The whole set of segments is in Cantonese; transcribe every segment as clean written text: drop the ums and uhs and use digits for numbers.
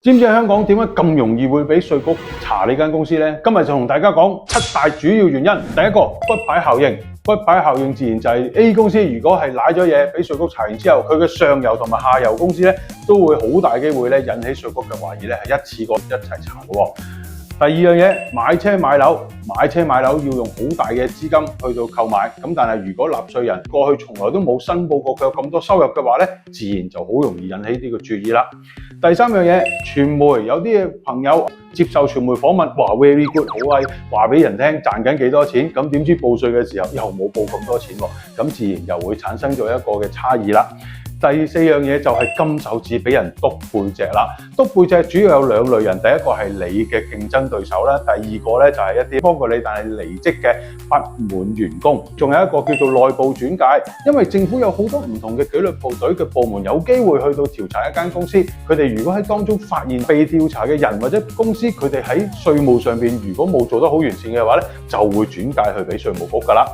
知唔知香港點解咁容易會俾稅局查呢間公司呢？今日就同大家講7大主要原因。第一個，骨牌效應。骨牌效應自然就係 A 公司如果係瀨咗嘢，俾稅局查完之後，佢嘅上游同埋下游公司咧都會好大機會咧引起稅局嘅懷疑咧，係一次過一齊查嘅。第二樣嘢，買車買樓要用好大嘅資金去到購買，咁但係如果納稅人過去從來都冇申報過佢有咁多收入嘅話咧，自然就好容易引起呢個注意啦。第三樣嘢，傳媒有啲朋友接受傳媒訪問，話 very good 好威，話俾人聽賺緊幾多錢，咁點知報稅嘅時候又冇報咁多錢喎，咁自然又會產生咗一個嘅差異啦。第四樣嘢就係金手指俾人篤背脊啦。篤背脊主要有兩類人，第一個係你嘅競爭對手啦，第二個咧就係一啲幫過你但係離職嘅不滿員工，仲有一個叫做內部轉介，因為政府有好多唔同嘅紀律部隊嘅部門有機會去到調查一間公司，佢哋如果喺當中發現被調查嘅人或者公司，佢哋喺稅務上邊如果冇做得好完善嘅話咧，就會轉介去俾稅務局㗎啦。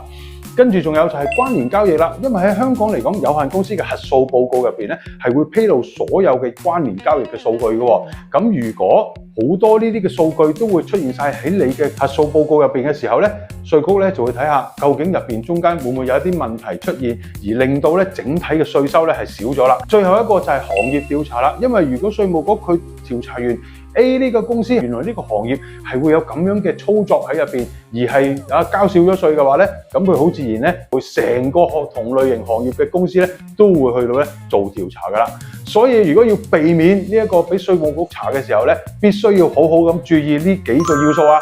跟住仲有就係關聯交易啦，因為喺香港嚟講，有限公司嘅核數報告入邊咧係會披露所有嘅關聯交易嘅數據嘅。咁如果好多呢啲嘅數據都會出現晒喺你嘅核數報告入邊嘅時候咧，稅局咧就會睇下究竟入邊中間會唔會有一啲問題出現，而令到咧整體嘅稅收咧係少咗啦。最後一個就係行業調查啦，因為如果稅務局佢調查完 A 呢個公司原來呢個行業係會有咁樣嘅操作喺入邊，而係交少咗稅嘅話咧，咁佢好自然咧會成個同類型行業嘅公司咧都會去到咧做調查噶啦。所以如果要避免呢一個俾稅務局查嘅時候咧，必須要好好咁注意呢幾個要素啊。